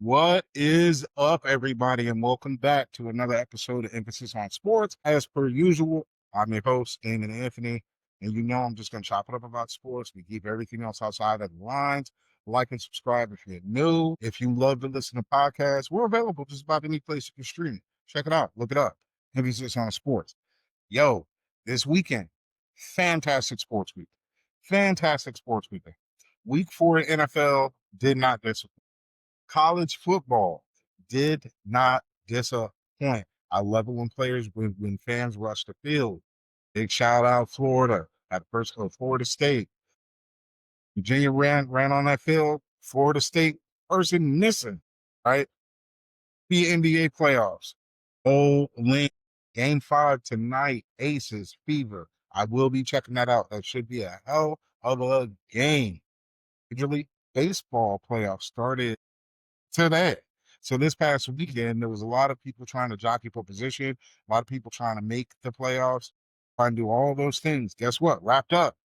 What is up, everybody, and welcome back to another episode of Emphasis on Sports. As per usual, I'm your host, Damon Anthony, and you know I'm just going to chop it up about sports. We keep everything else outside of the lines. Like and subscribe if you're new. If you love to listen to podcasts, we're available just about any place you can stream it. Check it out. Look it up. Emphasis on Sports. Yo, this weekend, fantastic sports week. Fantastic sports weekend. Week 4 in NFL did not disappoint. College football did not disappoint. I love it when when fans rush the field. Big shout out Florida at first Florida State. Virginia ran on that field. Florida State person missing, right? The NBA playoffs. Oh, link. Game 5 tonight. Aces, Fever. I will be checking that out. That should be a hell of a game. Major League Baseball playoffs started today. So this past weekend, there was a lot of people trying to jockey for position, a lot of people trying to make the playoffs, trying to do all those things. Guess what? Wrapped up.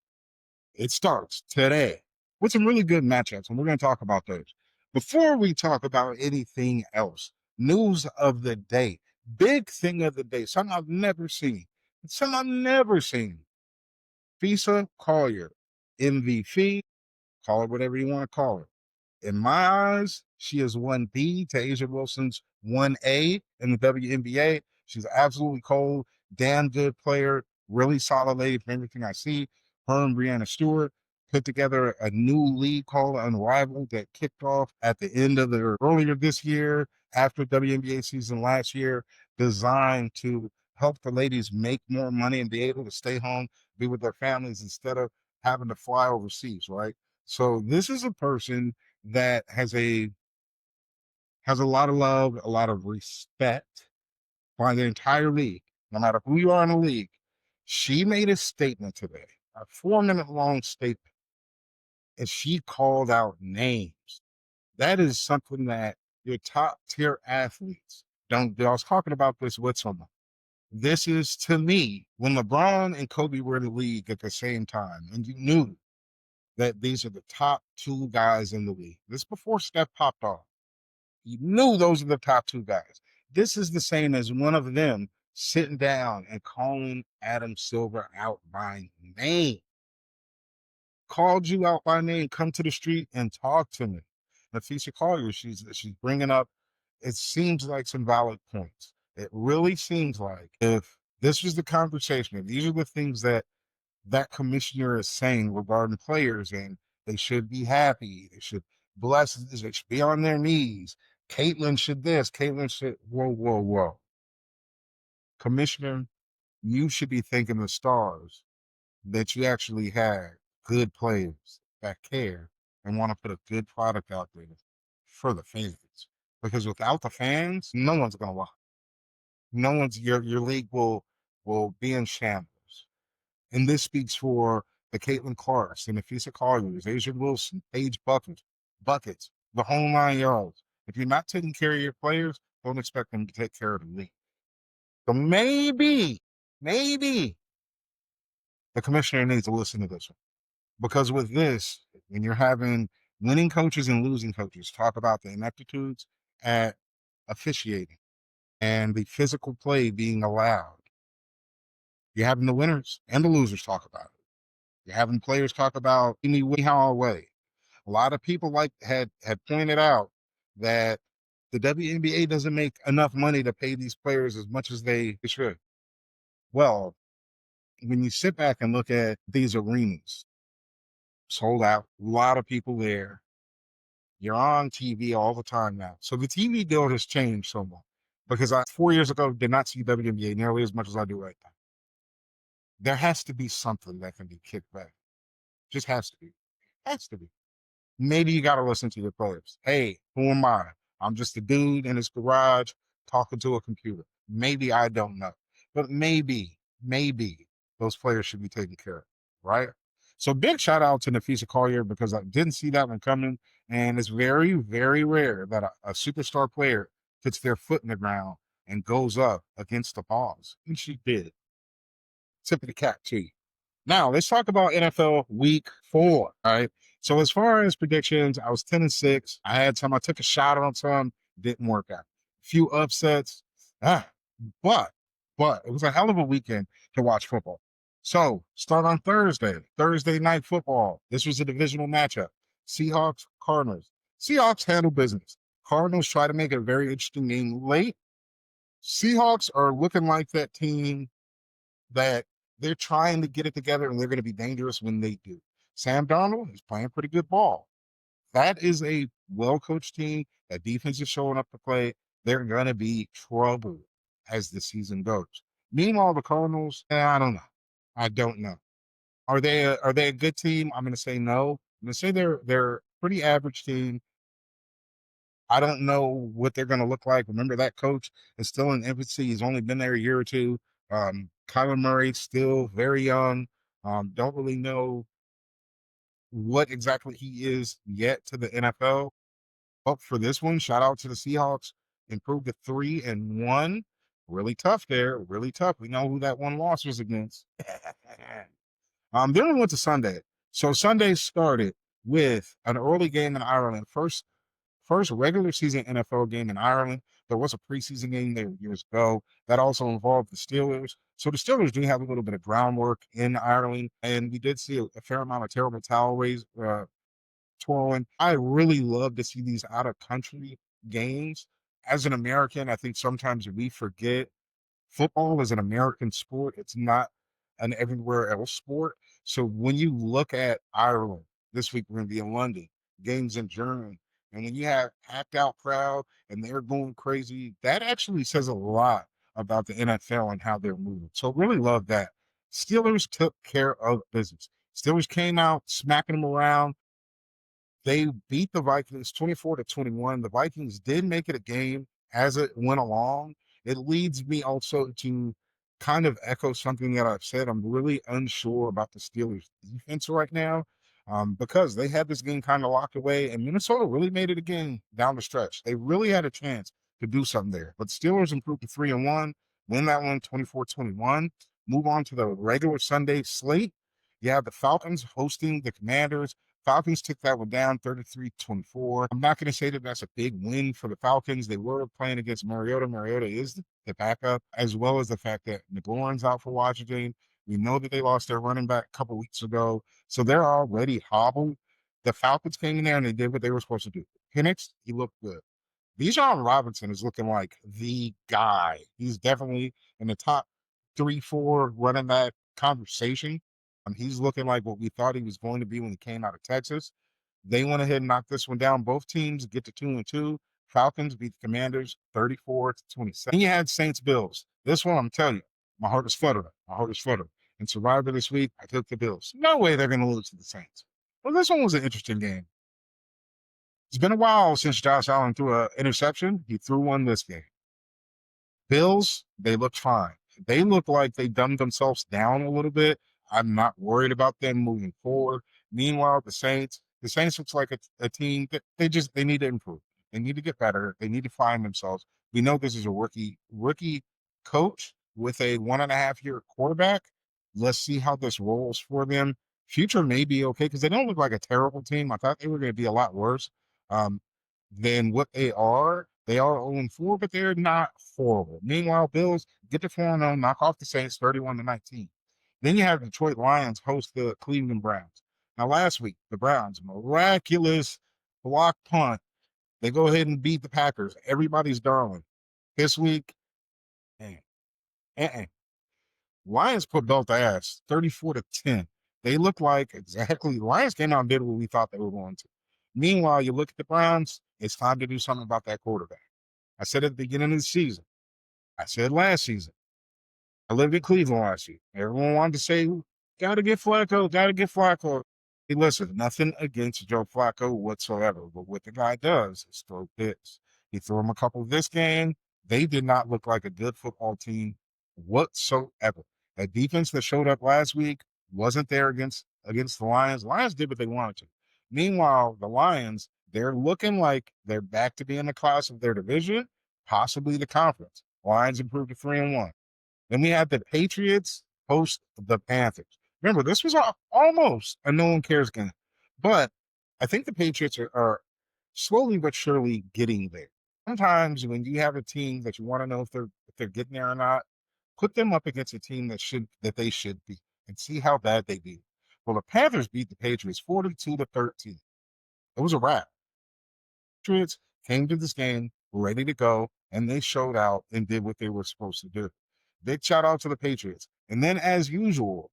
It starts today with some really good matchups, and we're going to talk about those. Before we talk about anything else, news of the day, big thing of the day, something I've never seen. Something I've never seen. Visa Collier, MVPhee, call it whatever you want to call it. In my eyes, she is 1B to Asia Wilson's 1A in the WNBA. She's absolutely cold, damn good player, really solid lady from everything I see. Her and Brianna Stewart put together a new league called Unrivaled that kicked off at the end of the earlier this year, after WNBA season last year, designed to help the ladies make more money and be able to stay home, be with their families instead of having to fly overseas, right? So this is a person that has a lot of love, a lot of respect by the entire league, no matter who you are in the league. She made a statement today, a 4-minute long statement, and she called out names. That is something that your top tier athletes don't do. I was talking about this with someone. This is, to me, when LeBron and Kobe were in the league at the same time, and you knew that these are the top 2 guys in the league. This before Steph popped off. You knew those are the top 2 guys. This is the same as one of them sitting down and calling Adam Silver out by name. Called you out by name, come to the street and talk to me. Nafisa Collier, she's bringing up, it seems like some valid points. It really seems like if this was the conversation, if these are the things that commissioner is saying regarding players, and they should be happy. They should bless. They should be on their knees. Caitlin should this. Caitlin should. Whoa, whoa, whoa. Commissioner, you should be thanking the stars that you actually had good players that care and want to put a good product out there for the fans. Because without the fans, no one's gonna watch. No one's your league will be in shambles. And this speaks for the Caitlin Clarks and the Fisa Colliers, Asia Wilson, Paige Buckets, the whole 9 yards. If you're not taking care of your players, don't expect them to take care of the league. So maybe the commissioner needs to listen to this one. Because with this, when you're having winning coaches and losing coaches talk about the ineptitudes at officiating and the physical play being allowed, you're having the winners and the losers talk about it. You're having players talk about me how away. A lot of people had pointed out that the WNBA doesn't make enough money to pay these players as much as they should. Well, when you sit back and look at these arenas, sold out, a lot of people there. You're on TV all the time now. So the TV deal has changed somewhat because I 4 years ago did not see WNBA nearly as much as I do right now. There has to be something that can be kicked back. Just has to be. Has to be. Maybe you got to listen to your players. Hey, who am I? I'm just a dude in his garage talking to a computer. Maybe I don't know, but maybe those players should be taken care of, right? So big shout out to Nafisa Collier because I didn't see that one coming. And it's very, very rare that a superstar player puts their foot in the ground and goes up against the balls. And she did. Tip of the cap to you. Now, let's talk about NFL week 4, all right? So as far as predictions, I was 10-6. I had some, I took a shot on some, didn't work out. Few upsets. Ah, but it was a hell of a weekend to watch football. So start on Thursday night football. This was a divisional matchup. Seahawks, Cardinals. Seahawks handle business. Cardinals try to make it a very interesting game late. Seahawks are looking like that team that they're trying to get it together and they're going to be dangerous when they do. Sam Darnold is playing pretty good ball. That is a well-coached team. That defense is showing up to play. They're going to be trouble as the season goes. Meanwhile, the Cardinals, I don't know. I don't know. Are they a good team? I'm going to say no. I'm going to say they're a pretty average team. I don't know what they're going to look like. Remember, that coach is still in infancy. He's only been there a year or two. Kyler Murray still very young. Don't really know what exactly he is yet to the NFL. But for this one, shout out to the Seahawks. Improved to 3-1. Really tough there. Really tough. We know who that one loss was against. Then we went to Sunday. So Sunday started with an early game in Ireland. First regular season NFL game in Ireland. There was a preseason game there years ago that also involved the Steelers. So the Steelers do have a little bit of groundwork in Ireland, and we did see a fair amount of terrible towel raise, twirling. I really love to see these out of country games. As an American, I think sometimes we forget football is an American sport. It's not an everywhere else sport. So when you look at Ireland, this week we're going to be in London, games in Germany, and when you have packed out crowd and they're going crazy, that actually says a lot about the NFL and how they're moving. So really love that. Steelers took care of business. Steelers came out smacking them around. They beat the Vikings 24-21. The Vikings did make it a game as it went along. It leads me also to kind of echo something that I've said. I'm really unsure about the Steelers' defense right now, because they had this game kind of locked away, and Minnesota really made it a game down the stretch. They really had a chance to do something there. But Steelers improved to 3-1, win that one 24-21, move on to the regular Sunday slate. You have the Falcons hosting the Commanders. Falcons took that one down 33-24. I'm not going to say that that's a big win for the Falcons. They were playing against Mariota. Mariota is the backup, as well as the fact that McLaurin's out for Washington. We know that they lost their running back a couple weeks ago, so they're already hobbled. The Falcons came in there and they did what they were supposed to do. Penix, he looked good. Bijan Robinson is looking like the guy. He's definitely in the top 3, 4 running back conversation. He's looking like what we thought he was going to be when he came out of Texas. They went ahead and knocked this one down. Both teams get to 2-2. Falcons beat the Commanders 34-27. Then you had Saints Bills. This one, I'm telling you, my heart is fluttering. My heart is fluttering. In Survivor this week, I took the Bills. No way they're going to lose to the Saints. Well, this one was an interesting game. It's been a while since Josh Allen threw an interception. He threw one this game. Bills, they looked fine. They look like they dumbed themselves down a little bit. I'm not worried about them moving forward. Meanwhile, the Saints looks like a team that they need to improve. They need to get better. They need to find themselves. We know this is a rookie coach with a 1.5-year quarterback. Let's see how this rolls for them. Future may be okay because they don't look like a terrible team. I thought they were going to be a lot worse um, than what they are. They are 0-4, but they're not horrible. Meanwhile, Bills get to 4-0, knock off the Saints 31-19. Then you have Detroit Lions host the Cleveland Browns. Now, last week, the Browns, miraculous block punt. They go ahead and beat the Packers. Everybody's darling. This week, man, Lions put belt to ass 34-10. They look like exactly, Lions came out and did what we thought they were going to. Meanwhile, you look at the Browns, it's time to do something about that quarterback. I said at the beginning of the season, I said last season, I lived in Cleveland last year. Everyone wanted to say, gotta get Flacco, gotta get Flacco. Hey, listen, nothing against Joe Flacco whatsoever, but what the guy does is throw picks. He threw him a couple this game. They did not look like a good football team whatsoever. That defense that showed up last week wasn't there against the Lions. Lions did what they wanted to. Meanwhile, the Lions, they're looking like they're back to being the class of their division, possibly the conference. Lions improved to 3-1. Then we had the Patriots host the Panthers. Remember, this was almost a no one cares game, but I think the Patriots are slowly but surely getting there. Sometimes when you have a team that you want to know if they're getting there or not, put them up against a team that they should be and see how bad they do. Well, the Panthers beat the Patriots 42-13. It was a wrap. Patriots came to this game ready to go, and they showed out and did what they were supposed to do. Big shout out to the Patriots. And then, as usual,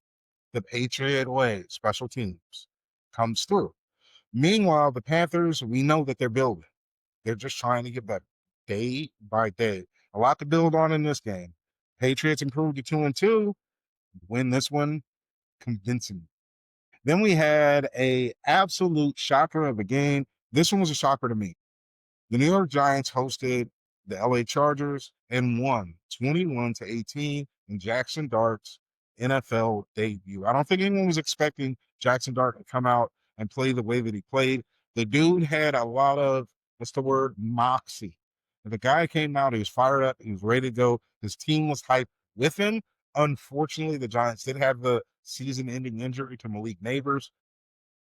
the Patriot way, special teams, comes through. Meanwhile, the Panthers, we know that they're building. They're just trying to get better day by day. A lot to build on in this game. Patriots improved to 2-2, win this one convincingly. Then we had a absolute shocker of a game. This one was a shocker to me. The New York Giants hosted the LA Chargers and won 21-18 in Jackson Dart's NFL debut. I don't think anyone was expecting Jackson Dart to come out and play the way that he played. The dude had a lot of, what's the word, moxie. The guy came out, he was fired up, he was ready to go. His team was hyped with him. Unfortunately, the Giants did have the season-ending injury to Malik Neighbors.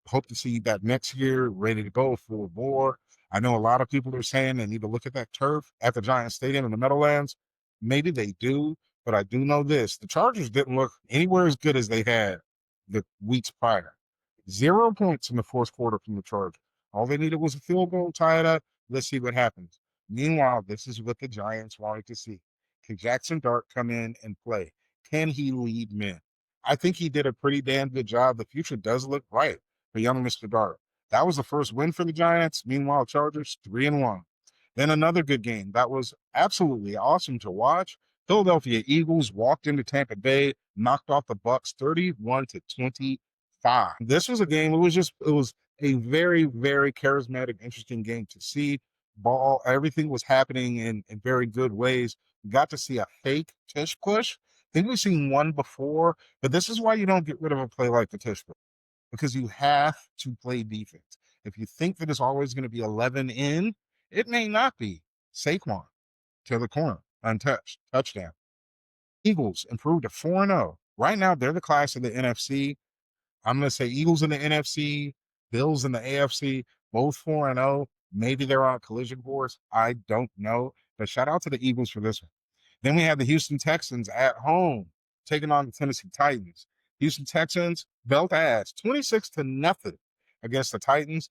Hope to see you back next year, ready to go full bore. I know a lot of people are saying they need to look at that turf at the Giant Stadium in the Meadowlands. Maybe they do, but I do know this. The Chargers didn't look anywhere as good as they had the weeks prior. 0 points in the fourth quarter from the Chargers. All they needed was a field goal, tie it up. Let's see what happens. Meanwhile, this is what the Giants wanted to see. Can Jackson Dart come in and play? Can he lead men? I think he did a pretty damn good job. The future does look bright for young Mr. Dart. That was the first win for the Giants. Meanwhile, Chargers 3-1. Then another good game that was absolutely awesome to watch. Philadelphia Eagles walked into Tampa Bay, knocked off the Bucks 31-25. This was a game. It was a very, very charismatic, interesting game to see. Ball, everything was happening in very good ways. We got to see a fake tush push. I think we've seen one before, but this is why you don't get rid of a play like the tush push, because you have to play defense. If you think that it's always going to be 11 in, it may not be. Saquon to the corner, untouched, touchdown. Eagles improved to 4-0. Right now, they're the class of the NFC. I'm going to say Eagles in the NFC, Bills in the AFC, both 4-0. Maybe they're on a collision course. I don't know. But shout out to the Eagles for this one. Then we have the Houston Texans at home taking on the Tennessee Titans. Houston Texans belt ass 26-0 against the Titans,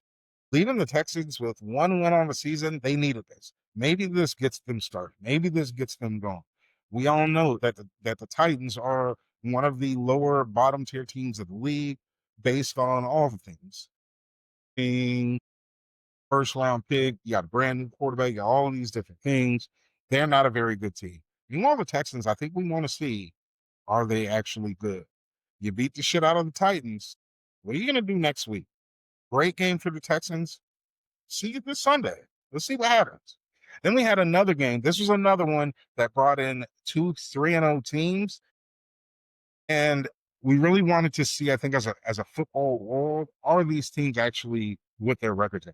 leaving the Texans with 1 win on the season. They needed this. Maybe this gets them started. Maybe this gets them going. We all know that the Titans are one of the lower bottom tier teams of the league based on all the things. Being first round pick, you got a brand new quarterback, you got all of these different things. They're not a very good team. Meanwhile, the Texans, I think we want to see, are they actually good? You beat the shit out of the Titans. What are you going to do next week? Great game for the Texans. See you this Sunday. Let's see what happens. Then we had another game. This was another one that brought in 2 3-0 teams. And we really wanted to see, I think, as a football world, are these teams actually with their records in?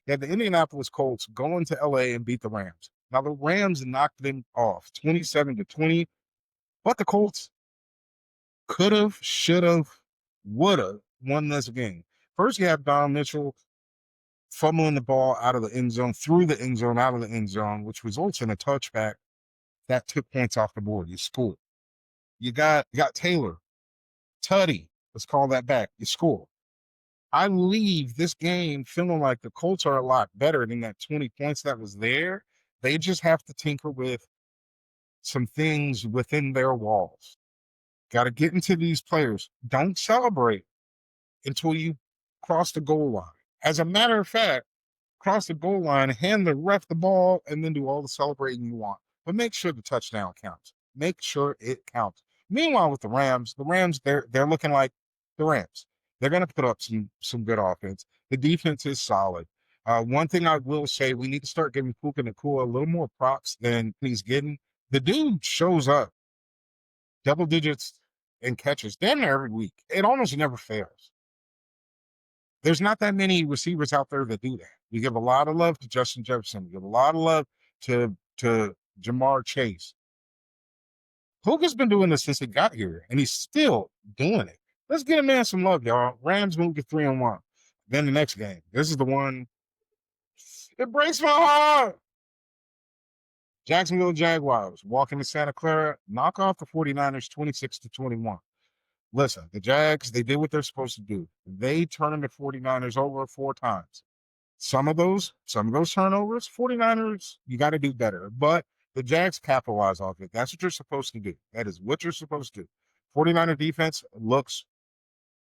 You had the Indianapolis Colts go into LA and beat the Rams. Now, the Rams knocked them off 27-20, but the Colts could have, should have, would have won this game. First, you have Don Mitchell fumbling the ball out of the end zone, through the end zone, out of the end zone, which results in a touchback that took points off the board. You scored. You got Taylor, Tutty. Let's call that back. You score. I leave this game feeling like the Colts are a lot better than that 20 points that was there. They just have to tinker with some things within their walls. Got to get into these players. Don't celebrate until you cross the goal line. As a matter of fact, cross the goal line, hand the ref the ball, and then do all the celebrating you want. But make sure the touchdown counts. Make sure it counts. Meanwhile, with the Rams, they're looking like the Rams. They're going to put up some good offense. The defense is solid. One thing I will say, we need to start giving Puka Nacua a little more props than he's getting. The dude shows up double digits and catches damn near every week. It almost never fails. There's not that many receivers out there that do that. We give a lot of love to Justin Jefferson. We give a lot of love to Jamar Chase. Puka's been doing this since he got here, and he's still doing it. Let's give a man some love, y'all. Rams moved to 3-1. Then the next game. This is the one. It breaks my heart. Jacksonville Jaguars walk into Santa Clara, knock off the 49ers 26-21. Listen, the Jags, they did what they're supposed to do. They turned the 49ers over 4 times. Some of those turnovers, 49ers, you got to do better. But the Jags capitalize off it. That's what you're supposed to do. That is what you're supposed to do. 49er defense looks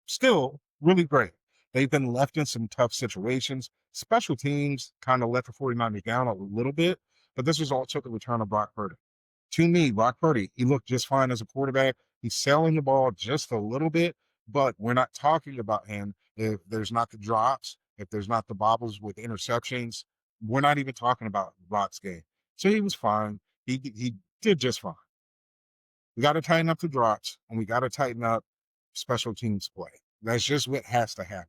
still really great. They've been left in some tough situations. Special teams kind of let the 49ers down a little bit, but this was also the return of Brock Purdy. To me, Brock Purdy, he looked just fine as a quarterback. He's selling the ball just a little bit, but we're not talking about him if there's not the drops, if there's not the bobbles with interceptions. We're not even talking about Brock's game. So he was fine. He did just fine. We got to tighten up the drops, and we got to tighten up special teams play. That's just what has to happen.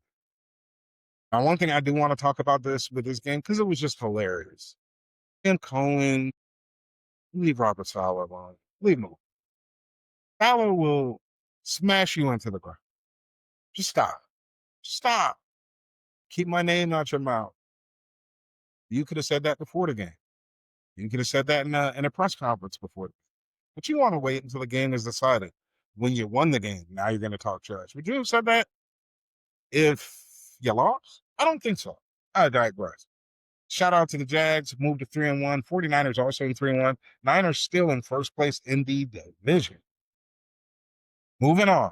Now, one thing I do want to talk about with this game, because it was just hilarious. And Cohen, leave Robert Saleh alone. Leave him alone. Saleh will smash you into the ground. Just stop. Stop. Keep my name out your mouth. You could have said that before the game. You could have said that in a press conference before. But you want to wait until the game is decided. When you won the game, now you're going to talk trash. Would you have said that if you lost? I don't think so. I digress. Shout out to the Jags, moved to 3-1. 49ers also in 3-1. Niners still in first place in the division. Moving on.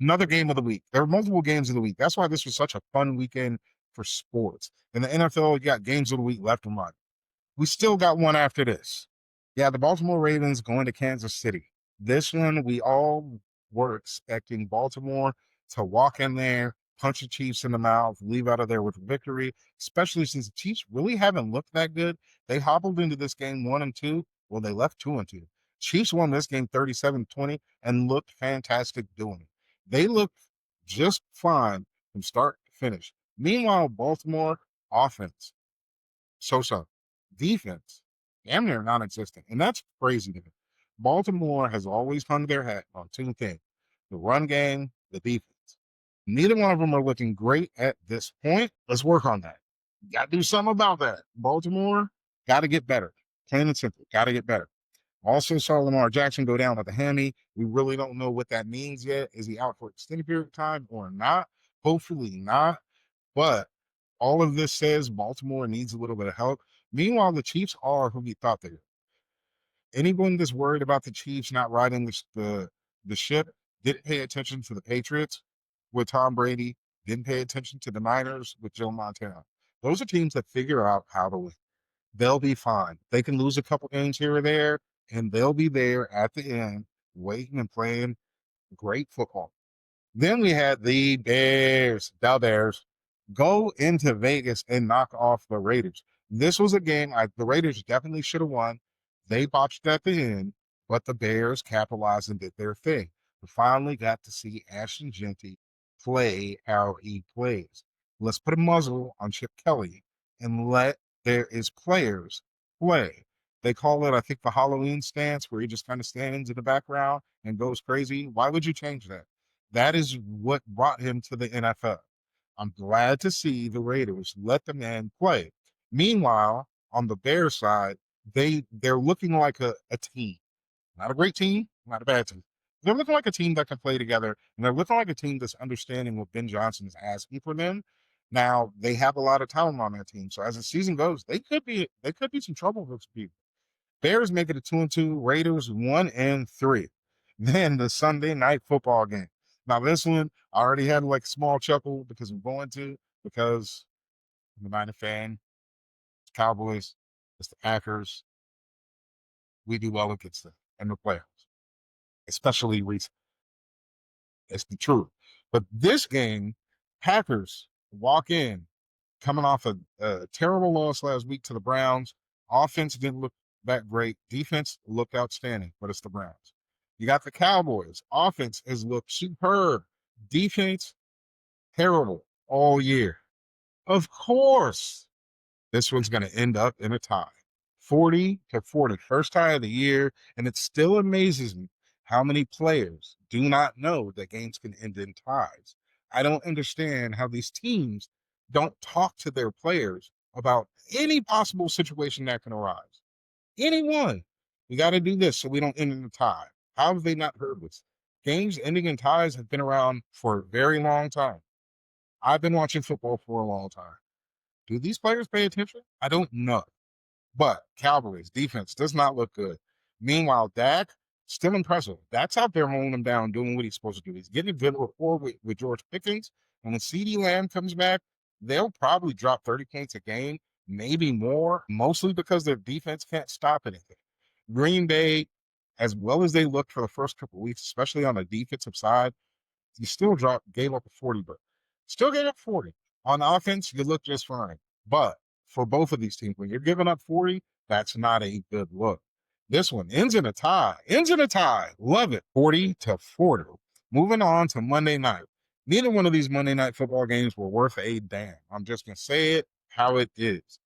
Another game of the week. There are multiple games of the week. That's why this was such a fun weekend for sports. In the NFL, you got games of the week left and right. We still got one after this. Yeah, the Baltimore Ravens going to Kansas City. This one, we all were expecting Baltimore to walk in there, punch the Chiefs in the mouth, leave out of there with a victory, especially since the Chiefs really haven't looked that good. They hobbled into this game 1-2. Well, they left 2-2. Chiefs won this game 37-20 and looked fantastic doing it. They looked just fine from start to finish. Meanwhile, Baltimore offense, so-so. Defense, damn near non-existent. And that's crazy to me. Baltimore has always hung their hat on two things: the run game, the defense. Neither one of them are looking great at this point. Let's work on that. Got to do something about that. Baltimore, got to get better. Plain and simple, got to get better. Also saw Lamar Jackson go down with a hammy. We really don't know what that means yet. Is he out for extended period of time or not? Hopefully not. But all of this says Baltimore needs a little bit of help. Meanwhile, the Chiefs are who we thought they were. Anyone that's worried about the Chiefs not riding the ship didn't pay attention to the Patriots with Tom Brady, didn't pay attention to the Niners with Joe Montana. Those are teams that figure out how to win. They'll be fine. They can lose a couple games here or there, and they'll be there at the end, waiting and playing great football. Then we had the Bears, go into Vegas and knock off the Raiders. This was a game the Raiders definitely should have won. They botched at the end, but the Bears capitalized and did their thing. We finally got to see Ashton Genty play how he plays. Let's put a muzzle on Chip Kelly and let his players play. They call it, I think, the Halloween stance, where he just kind of stands in the background and goes crazy. Why would you change that? That is what brought him to the NFL. I'm glad to see the Raiders let the man play. Meanwhile, on the Bears side, they're looking like a team. Not a great team, not a bad team. They're looking like a team that can play together, and they're looking like a team that's understanding what Ben Johnson is asking for them. Now, they have a lot of talent on that team. So as the season goes, they could be some trouble for some people. Bears make it a 2-2, Raiders 1-3. Then the Sunday night football game. Now this one, I already had like a small chuckle because because I'm a Niner fan, it's Cowboys, it's the Packers. We do well against them in the playoffs, especially recent. It's the truth. But this game, Packers walk in, coming off a terrible loss last week to the Browns. Offense didn't look that great. Defense looked outstanding, but it's the Browns. You got the Cowboys. Offense has looked superb. Defense, terrible all year. Of course, this one's going to end up in a tie. 40-40, first tie of the year. And it still amazes me how many players do not know that games can end in ties. I don't understand how these teams don't talk to their players about any possible situation that can arise. Anyone. We got to do this so we don't end in a tie. How have they not heard this? Games ending in ties have been around for a very long time. I've been watching football for a long time. Do these players pay attention? I don't know. But Cowboys defense does not look good. Meanwhile, Dak, still impressive. Dak's out there holding him down, doing what he's supposed to do. He's getting a good rapport with George Pickens. And when CeeDee Lamb comes back, they'll probably drop 30 points a game, maybe more, mostly because their defense can't stop anything. Green Bay, as well as they looked for the first couple of weeks, especially on the defensive side, you still gave up a 40, but still gave up 40. On offense, you look just fine. But for both of these teams, when you're giving up 40, that's not a good look. This one ends in a tie. Ends in a tie. Love it. 40-40. Moving on to Monday night. Neither one of these Monday night football games were worth a damn. I'm just going to say it how it is.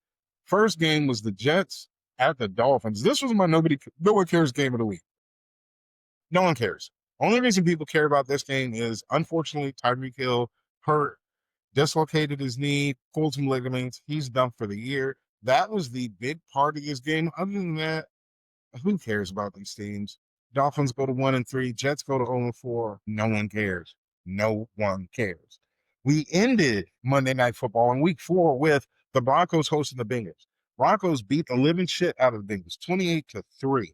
First game was the Jets at the Dolphins. This was my no one cares game of the week. No one cares. Only reason people care about this game is, unfortunately, Tyreek Hill hurt, dislocated his knee, pulled some ligaments. He's done for the year. That was the big part of this game. Other than that, who cares about these teams? Dolphins go to 1-3, Jets go to 0-4. No one cares. No one cares. We ended Monday Night Football in week 4 with the Broncos hosting the Bengals. Broncos beat the living shit out of the Bengals, 28-3.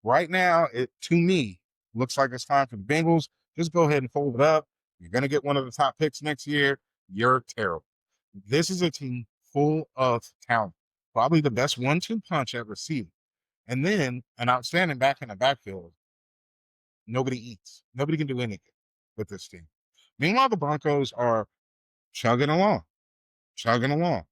Right now, it to me looks like it's time for the Bengals. Just go ahead and fold it up. You're going to get one of the top picks next year. You're terrible. This is a team full of talent. Probably the best 1-2 punch ever seen. And then an outstanding back in the backfield. Nobody eats. Nobody can do anything with this team. Meanwhile, the Broncos are chugging along, chugging along.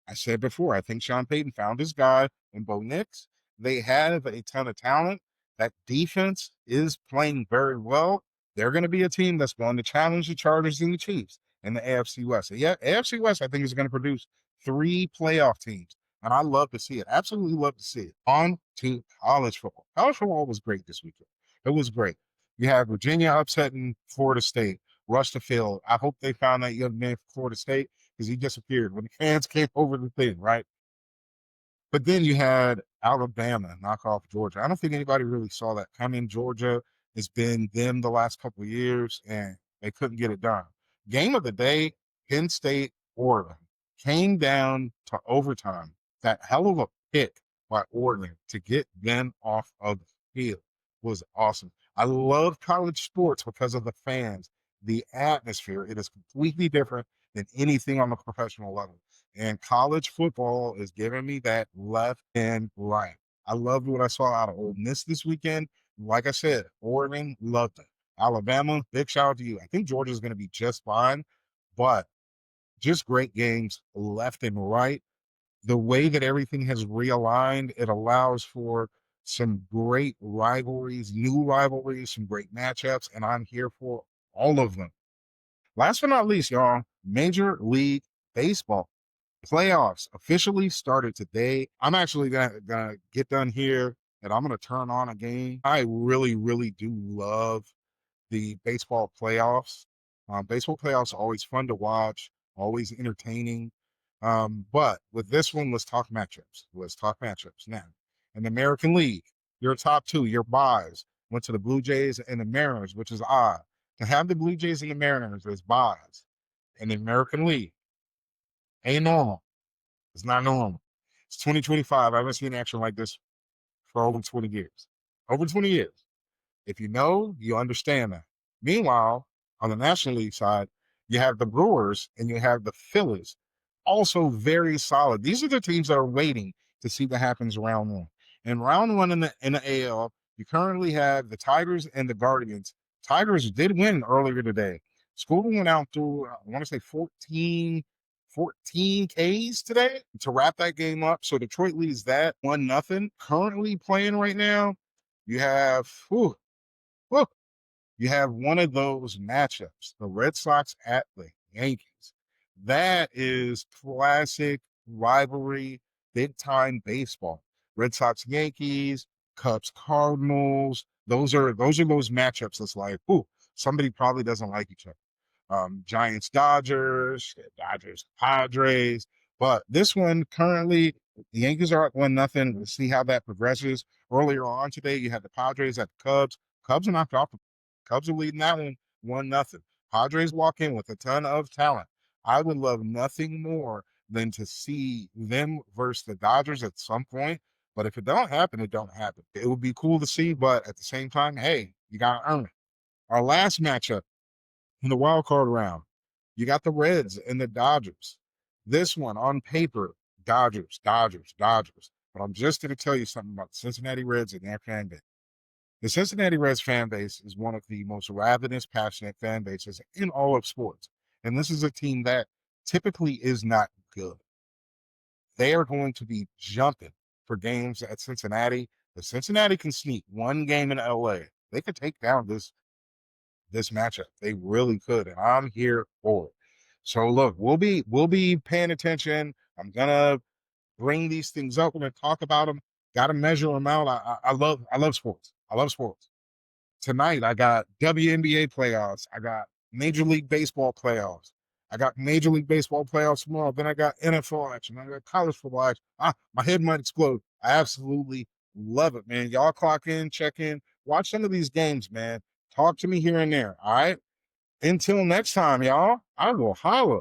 I said before, I think Sean Payton found his guy in Bo Nix. They have a ton of talent. That defense is playing very well. They're going to be a team that's going to challenge the Chargers and the Chiefs in the AFC West. So yeah, AFC West, I think, is going to produce 3 playoff teams. And I love to see it. Absolutely love to see it. On to college football. College football was great this weekend. It was great. You have Virginia upsetting Florida State, rush the field. I hope they found that young man from Florida State because he disappeared when the fans came over the thing, right? But then you had Alabama knock off Georgia. I don't think anybody really saw that coming. Georgia has been them the last couple of years, and they couldn't get it done. Game of the day, Penn State, Oregon. Came down to overtime. That hell of a pick by Oregon to get them off of the field was awesome. I love college sports because of the fans, the atmosphere. It is completely different than anything on the professional level. And college football is giving me that left and right. I loved what I saw out of Ole Miss this weekend. Like I said, Oregon, loved it. Alabama, big shout out to you. I think Georgia's going to be just fine, but just great games left and right. The way that everything has realigned, it allows for some great rivalries, new rivalries, some great matchups, and I'm here for all of them. Last but not least, y'all, Major League Baseball playoffs officially started today. I'm actually gonna get done here and I'm gonna turn on a game. I really, really do love the baseball playoffs. Baseball playoffs are always fun to watch, always entertaining. But with this one, let's talk matchups. Let's talk matchups now. In the American League, your top 2, your buys, went to the Blue Jays and the Mariners, which is odd. To have the Blue Jays and the Mariners as buys in the American League ain't normal. It's not normal. It's 2025. I haven't seen action like this for over 20 years. Over 20 years. If you know, you understand that. Meanwhile, on the National League side, you have the Brewers and you have the Phillies, also very solid. These are the teams that are waiting to see what happens round 1. In round 1 in the AL, you currently have the Tigers and the Guardians. Tigers did win earlier today. School went out to, I want to say 14 Ks today to wrap that game up. So Detroit leads that 1-0. Currently playing right now, you have you have one of those matchups, the Red Sox at the Yankees. That is classic rivalry, big time baseball. Red Sox Yankees, Cubs Cardinals. Those are those matchups that's like, somebody probably doesn't like each other. Giants, Dodgers, Dodgers, Padres. But this one currently, the Yankees are up 1-0. We'll see how that progresses. Earlier on today, you had the Padres at the Cubs. Cubs are knocked off. Cubs are leading that one 1-0. Padres walk in with a ton of talent. I would love nothing more than to see them versus the Dodgers at some point. But if it don't happen, it don't happen. It would be cool to see, but at the same time, hey, you gotta earn it. Our last matchup in the wild card round, you got the Reds and the Dodgers. This one on paper, Dodgers, Dodgers, Dodgers. But I'm just going to tell you something about the Cincinnati Reds and their fan base. The Cincinnati Reds fan base is one of the most ravenous, passionate fan bases in all of sports. And this is a team that typically is not good. They are going to be jumping for games at Cincinnati. If Cincinnati can sneak one game in LA, they could take down this matchup. They really could, and I'm here for it. So look, we'll be paying attention. I'm gonna bring these things up. We're gonna talk about them. Got to measure them out. I love sports. I love sports. Tonight I got WNBA playoffs. I got Major League Baseball playoffs. I got Major League Baseball playoffs tomorrow. Then I got NFL action. I got college football action. My head might explode. I absolutely love it, man. Y'all clock in, check in, watch some of these games, man. Talk to me here and there. All right. Until next time, y'all, I will holler.